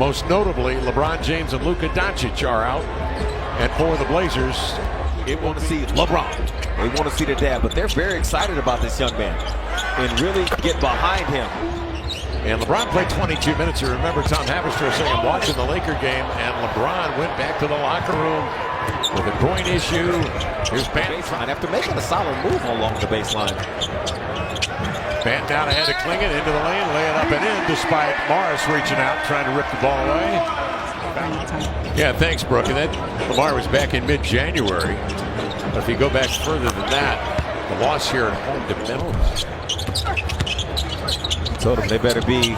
Most notably, LeBron James and Luka Dončić are out. And for the Blazers, it want to see LeBron. They want to see the dad, but they're very excited about this young man and really get behind him. And LeBron played 22 minutes. You remember Tom Haberstroh saying, I'm watching the Laker game, and LeBron went back to the locker room with a groin issue. Here's Baseline after making a solid move along the baseline. Banton down ahead to Clingan, into the lane, lay it up and in, despite Morris reaching out, trying to rip the ball away. Yeah, thanks, Brooke. And that Lamar was back in mid-January. But if you go back further than that, the loss here at home to Memphis. Told them they better be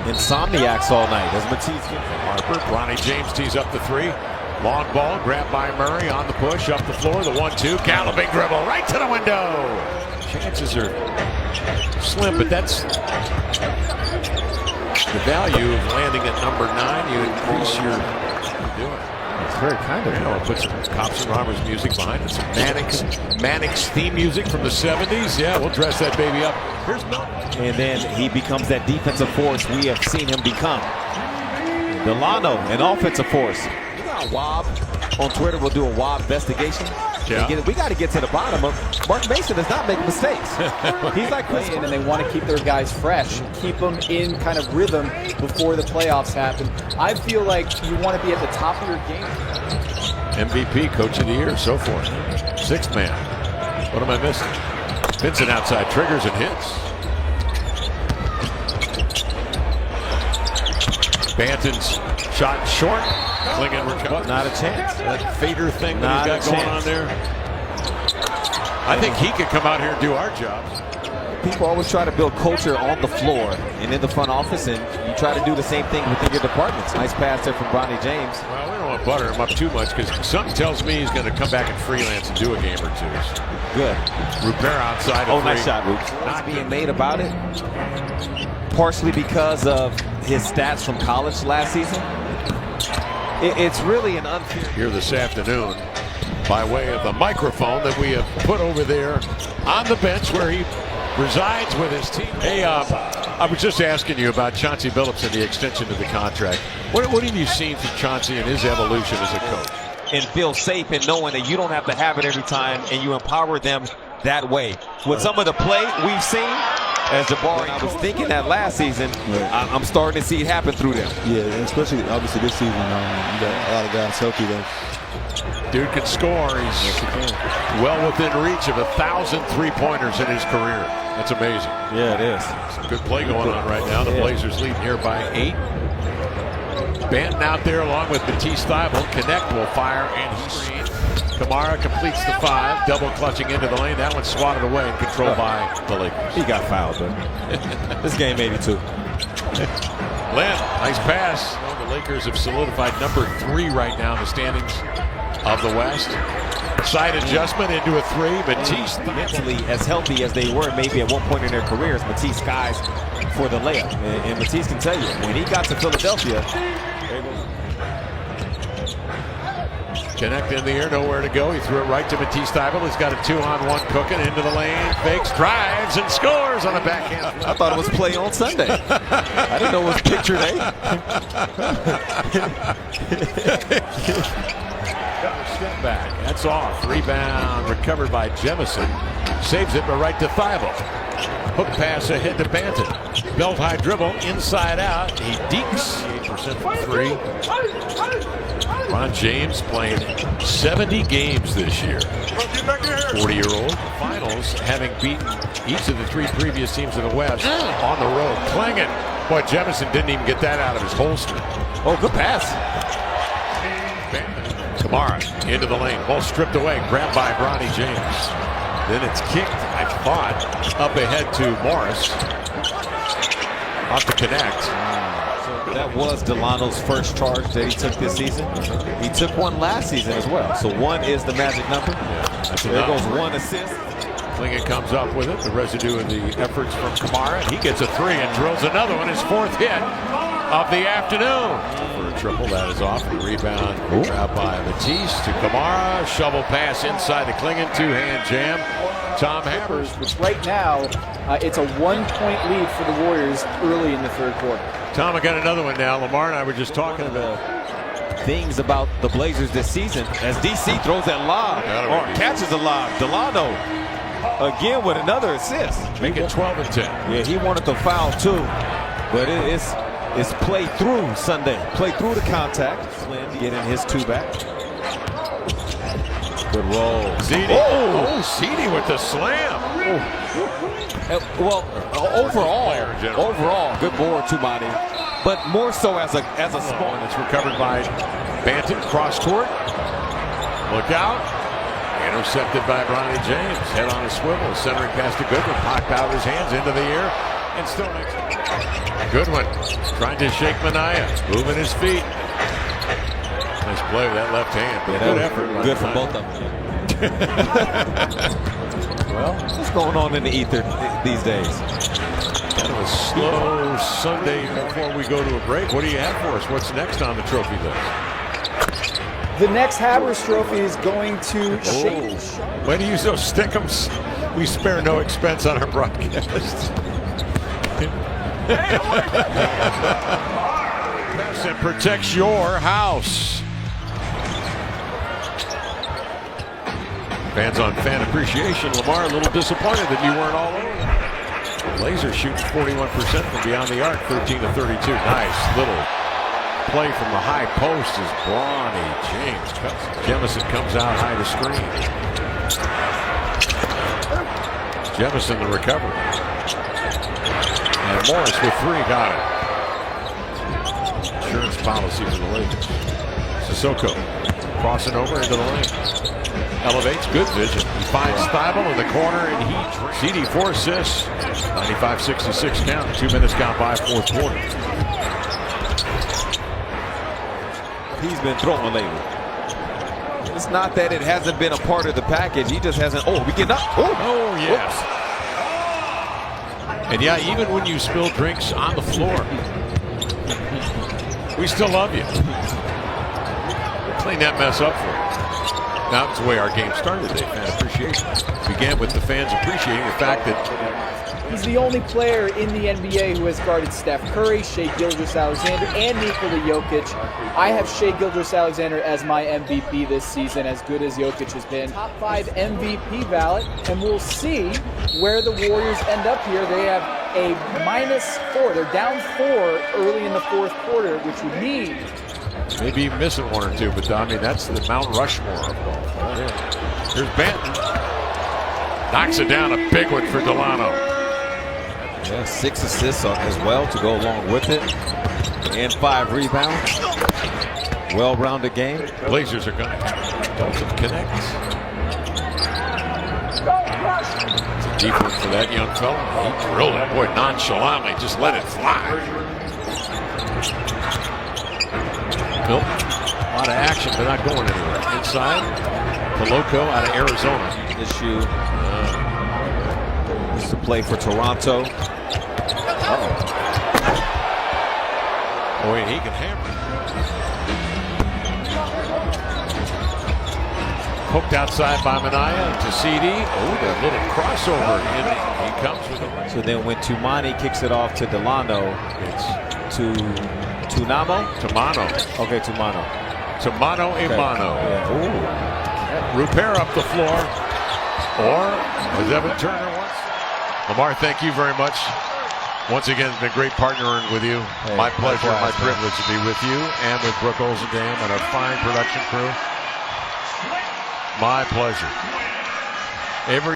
insomniacs all night. As Matisse Harper, Bronny James tees up the three. Long ball, grabbed by Murray on the push, up the floor, the 1-2, galloping dribble, right to the window. Chances are slim, but that's the value of landing at number 9. You increase your doing. It's very kind of, you know, put some Cops and Robbers music behind it, some Mannix theme music from the 70s. Yeah, we'll dress that baby up. Here's Milton. And then he becomes that defensive force we have seen him become. Dalano, an offensive force. Wob on Twitter will do a Wob investigation. Yeah. We got to get to the bottom of Mark Mason does not make mistakes. He's like Chris, and they want to keep their guys fresh, keep them in kind of rhythm before the playoffs happen. I feel like you want to be at the top of your game. MVP, Coach of the Year, so forth. Sixth man. What am I missing? Vincent outside, triggers and hits. Banton's shot short. Clingan recovered. Not a chance. That fader thing that he's got going on there. I think he could come out here and do our jobs. People always try to build culture on the floor and in the front office, and you try to do the same thing within your departments. Nice pass there from Bronny James. Well, we don't want to butter him up too much because something tells me he's going to come back and freelance and do a game or two. Good. Rupert outside. Oh, nice shot, Rupert. Not being made about it, partially because of his stats from college last season. It's really an unfair. Here this afternoon, by way of the microphone that we have put over there on the bench where he resides with his team. Hey, I was just asking you about Chauncey Billups and the extension of the contract. What have you seen from Chauncey and his evolution as a coach? And feel safe in knowing that you don't have to have it every time, and you empower them that way. With some of the play we've seen, as Jabari, I was thinking that last season, I'm starting to see it happen through them. Yeah, especially obviously this season, you got a lot of guys healthy though. Dude can score. He's well within reach of 1,000 three-pointers in his career. That's amazing. Yeah, it is. Some good play going on right now. The Blazers leading here by 8. Banton out there along with Matisse Thybulle. Knecht will fire and screen. Camara completes the 5, double clutching into the lane. That one's swatted away and controlled by the Lakers. He got fouled, though. This game 82. Lynn, nice pass. Well, the Lakers have solidified number 3 right now in the standings of the West. Side adjustment into a 3. Matisse mentally as healthy as they were maybe at one point in their careers. Matisse skies for the layup. And Matisse can tell you, when he got to Philadelphia, Knecht in the air, nowhere to go. He threw it right to Matisse Thybulle. He's got a 2-on-1 cooking into the lane. Fakes, drives, and scores on a backhand. I thought it was play on Sunday. I didn't know it was picture day. Step back. That's off. Rebound recovered by Jemison. Saves it, but right to Thybulle. Hook pass ahead to Banton. Belt high dribble, inside out. He dekes. 8% from 3. LeBron James playing 70 games this year. 40-year-old. Finals, having beaten each of the 3 previous teams in the West on the road. Clingan. Boy, Jemison didn't even get that out of his holster. Oh, good pass. Camara into the lane. Ball stripped away. Grabbed by Bronny James. Then it's kicked, I thought, up ahead to Morris. Off to Knecht. That was Delano's first charge that he took this season. He took one last season as well. So 1 is the magic number. Yeah, there goes 1 assist. Clingan comes up with it. The residue of the efforts from Camara. He gets a 3 and drills another one. His 4th hit. of the afternoon. For a triple, that is off. And rebound grabbed by Matisse to Camara. Shovel pass inside to Clingan. Two-hand jam. Tom Hammers. Which right now, it's a 1-point lead for the Warriors early in the third quarter. Tom, I got another one now. Lamar and I were just talking about things about the Blazers this season as DC throws that lob or catches a lob. Dalano again with another assist. Make it 12 and 10. Yeah, he wanted to foul too, but it's play through Sunday. Play through the contact. Flynn getting his two back. Good roll. Ziti. Oh, Ziti with the slam. Well, overall, good board, Toumani. But more so as a small. It's recovered by Banton, cross court. Look out. Intercepted by Bronny James. Head on a swivel. Centering pass to Goodwin. Popped out of his hands into the air. And still makes it. Goodwin trying to shake Minaya. Moving his feet. Nice play with that left hand. But good effort. Good for both of them. Well, what's going on in the ether these days? Kind of a slow Sunday before we go to a break. What do you have for us? What's next on the trophy list? The next Havers Trophy is going to Shake. Way to use those stickums. We spare no expense on our broadcast. That protects your house. Fans on Fan Appreciation. Lamar, a little disappointed that you weren't all over that. Blazers shooting 41% from beyond the arc, 13 to 32. Nice little play from the high post as Bronny James cuts. Jemison comes out high to screen. Jemison the recovery. And Morris with three, got it. Insurance policy for the Lakers. Sissoko crossing over into the lane. Elevates, good vision. He finds Thybulle in the corner, and he CD 4 assists. 95-66 count. 2 minutes gone by, fourth quarter. He's been throwing lately. It's not that it hasn't been a part of the package. He just hasn't. Oh, we get up. Oh, yes. And yeah, even when you spill drinks on the floor, we still love you. Clean that mess up for you. Now, that's the way our game started today, fan appreciation. Began with the fans appreciating the fact that he's the only player in the NBA who has guarded Steph Curry, Shai Gilgeous-Alexander, and Nikola Jokic. I have Shai Gilgeous-Alexander as my MVP this season, as good as Jokic has been. Top 5 MVP ballot, and we'll see where the Warriors end up here. They have a -4. They're down 4 early in the fourth quarter, which would mean maybe missing one or two, but I mean, that's the Mount Rushmore of golf. Here's Banton. Knocks it down, a big one for Dalano. Yeah, 6 assists as well to go along with it. And 5 rebounds. Well-rounded game. Blazers are going to have Dalton Knecht. It's a deep one for that young fella. He drilled it, boy, nonchalantly, just let it fly. A lot of action, but not going anywhere. Inside, Coloco out of Arizona. Issue. This is a play for Toronto. Oh, and he can hammer. Hooked outside by Minaya to CD. Oh, that little crossover. And he comes with it. So then when Toumani kicks it off to Dalano, it's to Toumani? Toumani. Okay, Toumani. Toumani a mano. Yeah. Rupert up the floor. Or was Evan Turner once? Lamar, thank you very much. Once again, it's been great partnering with you. Hey, my pleasure, my privilege to be with you and with Brooke Olzendam and our fine production crew. My pleasure.